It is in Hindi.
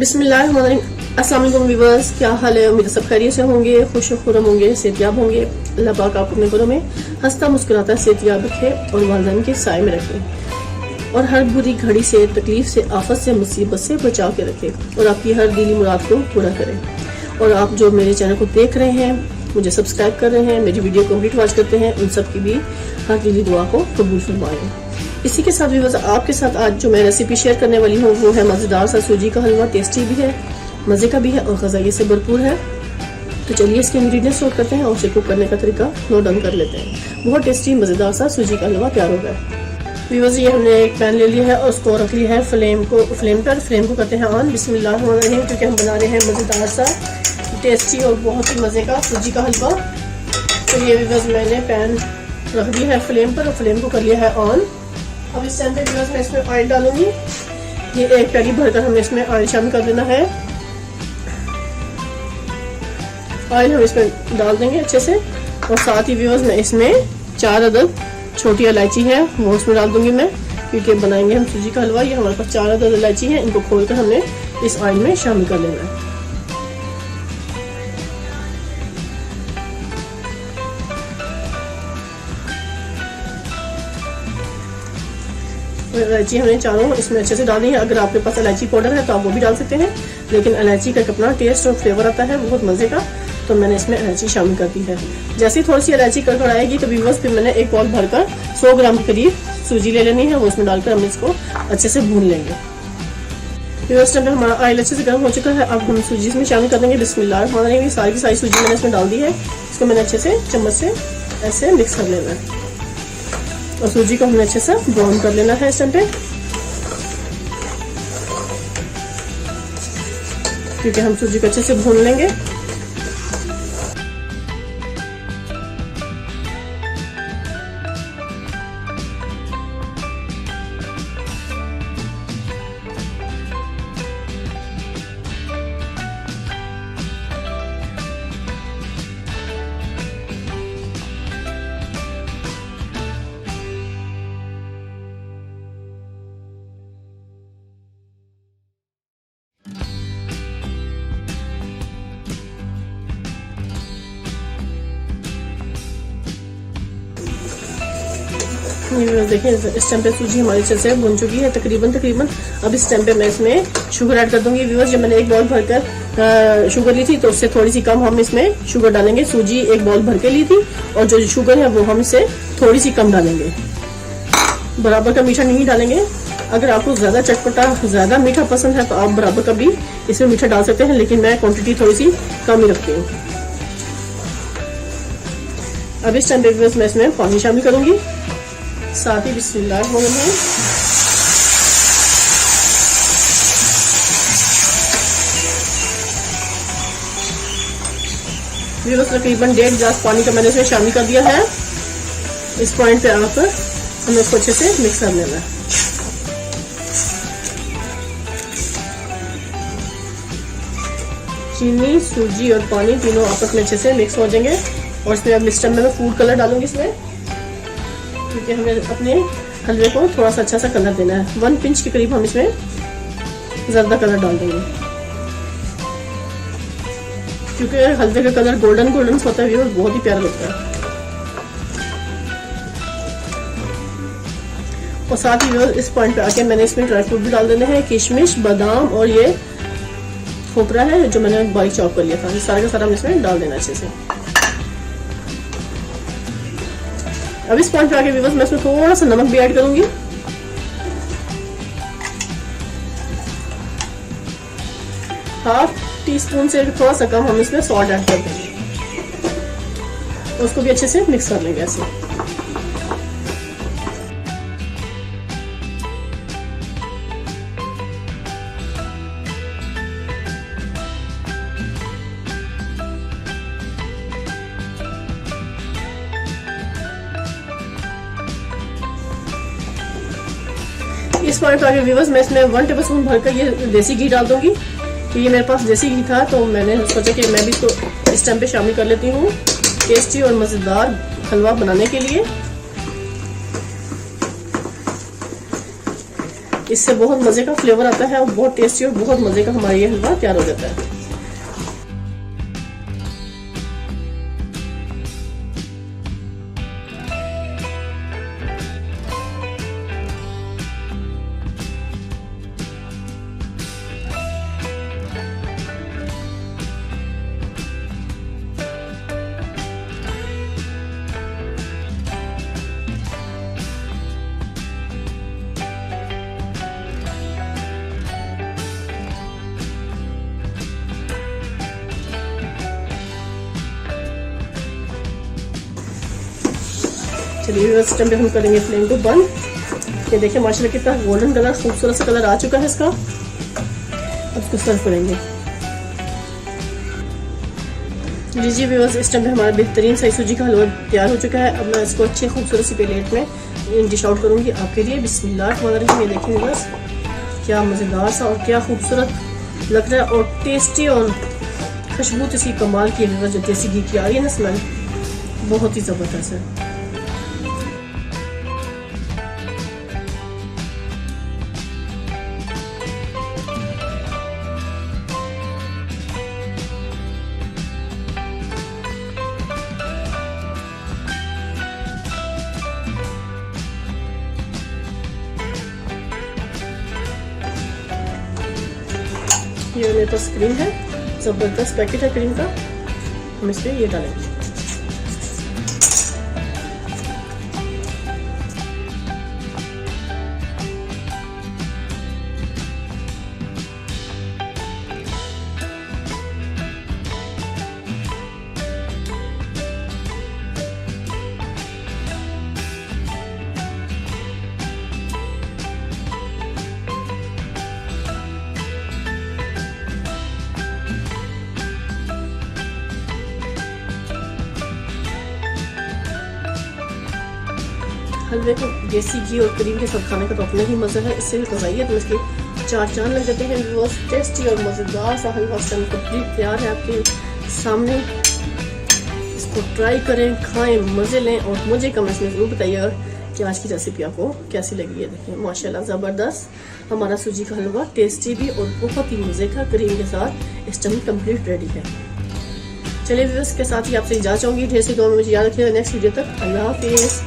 बिस्मिल्लाहिर्रहमानिर्रहीम। अस्सलाम वालेकुम व्यूअर्स, क्या हाल है? उम्मीद सब खैरियत से होंगे, खुश खुरम होंगे, सेहतयाब होंगे। अल्लाह पाक आपको अपने घरों में हंसता मुस्कुराता सेहतयाब रखे और वालिदैन के साए में रखे और हर बुरी घड़ी से, तकलीफ से, आफत से, मुसीबत से बचा के रखे और आपकी हर दिली मुराद को पूरा करे। और आप जो मेरे चैनल को देख रहे हैं, मुझे सब्सक्राइब कर रहे हैं, मेरी वीडियो कंप्लीट वॉच करते हैं, उन सब की भी हर दिली दुआ को कबूल फरमाएं। इसी के साथ व्यूअर्स, आपके साथ आज जो मैं रेसिपी शेयर करने वाली हूँ वो है मज़ेदार सा सूजी का हलवा। टेस्टी भी है, मज़े का भी है और ग़ज़ाइयत से भरपूर है। तो चलिए इसके इंग्रेडिएंट्स नोट करते हैं और उसे कुक करने का तरीका नोट डाउन कर लेते हैं। बहुत टेस्टी मज़ेदार सा सूजी का हलवा तैयार हो गया है। व्यूअर्स, ये हमने एक पैन ले लिया है और उसको रख लिया है फ्लेम को करते हैं ऑन। बिस्मिल्लाहिर्रहमानिर्रहीम, क्योंकि हम बना रहे हैं मज़ेदार सा टेस्टी और बहुत ही मज़े का सूजी का हलवा। तो ये व्यूअर्स, मैंने पैन रख दिया है फ्लेम पर और फ्लेम को कर लिया है ऑन। अब इस टाइम पे व्यूअर्स मैं इसमें ऑयल डालूंगी। ये एक पैकेट भरकर हमें इसमें ऑयल शामिल कर देना है। ऑयल हम इसमें डाल देंगे अच्छे से और साथ ही व्यूअर्स मैं इसमें 4 अदद छोटी इलायची है वो उसमें डाल दूंगी मैं, क्योंकि बनाएंगे हम सूजी का हलवा। ये हमारे पास 4 अदद इलायची है, इनको खोलकर हमने इस ऑयल में शामिल कर लेना है। इलायची हमने चारों इसमें अच्छे से डालनी है। अगर आपके पास इलायची पाउडर है तो आप वो भी डाल सकते हैं, लेकिन इलायची का अपना टेस्ट और फ्लेवर आता है बहुत मज़े का, तो मैंने इसमें इलायची शामिल कर दी है। जैसे ही थोड़ी सी इलायची कड़कड़ आएगी तो व्यूअर्स फिर मैंने एक बाउल भरकर 100 ग्राम के करीब सूजी ले लेनी है, वो उसमें डालकर हम इसको अच्छे से भून लेंगे। व्यूअर्स, टाइम पे हमारा ऑयल अच्छे से गर्म हो चुका है। अब हम सूजी इसमें शामिल कर देंगे। बिस्मिल्लाहिर्रहमानिर्रहीम। सारी की सारी सूजी मैंने इसमें डाल दी है। इसको मैंने अच्छे से चम्मच से ऐसे मिक्स कर लेना है और सूजी को हमने अच्छे से ब्राउन कर लेना है इस टाइम पे, क्योंकि हम सूजी को अच्छे से भून लेंगे। देखिए इस टाइम पे सूजी हमारी अच्छे से भुन चुकी है तकरीबन। अब इस टाइम पे मैं इसमें शुगर ऐड कर दूंगी। व्यूअर्स, जब मैंने एक बाउल भरकर शुगर ली थी तो उससे थोड़ी सी कम हम इसमें शुगर डालेंगे। सूजी एक बाउल भर के ली थी और जो शुगर है वो हम इससे थोड़ी सी कम डालेंगे, बराबर का मीठा नहीं डालेंगे। अगर आपको ज्यादा चटपटा ज्यादा मीठा पसंद है तो आप बराबर का भी इसमें मीठा डाल सकते हैं, लेकिन मैं क्वांटिटी थोड़ी सी कम ही रखती हूँ। अब इस टाइम पे व्यूअर्स मैं इसमें पानी शामिल करूंगी, साथ ही बिस्मिल्लाहिर्रहमानिर्रहीम व्यूअर्स तकरीबन 1.5 गिलास पानी का मैंने इसमें शामिल कर दिया है। इस पॉइंट पे आकर हमें इसको अच्छे से मिक्स कर लेना है। चीनी, सूजी और पानी तीनों आपस में अच्छे से मिक्स हो जाएंगे और इसमें अब इस टाइम में मैं फूड कलर डालूंगी इसमें, क्योंकि हमें अपने हलवे को थोड़ा सा अच्छा सा कलर देना है। 1 पिंच के करीब हम इसमें ज़्यादा कलर डाल देंगे, क्योंकि हलवे का कलर गोल्डन होता है और बहुत ही प्यारा लगता है। और साथ ही इस पॉइंट पे आके मैंने इसमें ड्राई फ्रूट भी डाल देने हैं। किशमिश, बादाम और ये खोपरा है जो मैंने बारीक चॉप कर लिया था, सारा का सारा हम इसमें डाल देना अच्छे से। अब इस पॉइंट पे आके व्यूअर्स मैं इसमें थोड़ा सा नमक भी ऐड करूंगी। ½ टीस्पून से थोड़ा सा कम हम इसमें सॉल्ट ऐड कर देंगे, उसको भी अच्छे से मिक्स कर लेंगे ऐसे। इस पॉइंट पे आगे व्यूअर्स मैं इसमें 1 टेबलस्पून भरकर ये देसी घी डाल दूंगी। तो ये मेरे पास देसी घी था तो मैंने सोचा कि मैं भी इसको इस टाइम पे शामिल कर लेती हूँ टेस्टी और मज़ेदार हलवा बनाने के लिए। इससे बहुत मजे का फ्लेवर आता है और बहुत टेस्टी और बहुत मजे का हमारा ये हलवा तैयार हो जाता है। चलिए इस टाइम पे हम करेंगे फ्लेम को बंद। ये देखिए माशाल्लाह कितना गोल्डन कलर, खूबसूरत सा कलर आ चुका है इसका। अब इसको सर्व करेंगे। जी व्यूअर्स, इस टाइम पे हमारा बेहतरीन सा सूजी का हलवा तैयार हो चुका है। अब मैं इसको अच्छी खूबसूरत सी प्लेट में डिश आउट करूंगी आपके लिए। बिस्मिल्लाह। ये देखिए व्यूअर्स, क्या मज़ेदार सा और क्या खूबसूरत लग रहा है और टेस्टी और खुशबू इसकी कमाल की है। जो देसी घी की आ रही है ना स्मेल, बहुत ही ज़बरदस्त है। ये मेरे पास क्रीम है, ज़बरदस्त पैकेट है क्रीम का। हम इस पर ये डालेंगे। हलवे को देसी घी और क्रीम के साथ खाने का तो अपना ही मज़ा है। इससे भी गजाइयत में इसके चार चांद लग जाते हैं। बहुत टेस्टी और मज़ेदार सा हलवा कंप्लीट तैयार है आपके सामने। इसको ट्राई करें, खाएं, मज़े लें और मुझे कमेंट्स में ज़रूर बताइएगा कि आज की रेसिपी आपको कैसी लगी है। देखिए माशाल्लाह ज़बरदस्त हमारा सूजी का हलवा टेस्टी भी और बहुत ही मज़े का क्रीम के साथ इस टाइम कंप्लीट रेडी है। चलिए व्यूअर्स, के साथ ही आपसे इजाज़त चाहूँगी। ढेर सी दुआ में मुझे याद रखिएगा। नेक्स्ट वीडियो तक अल्लाह हाफिज़।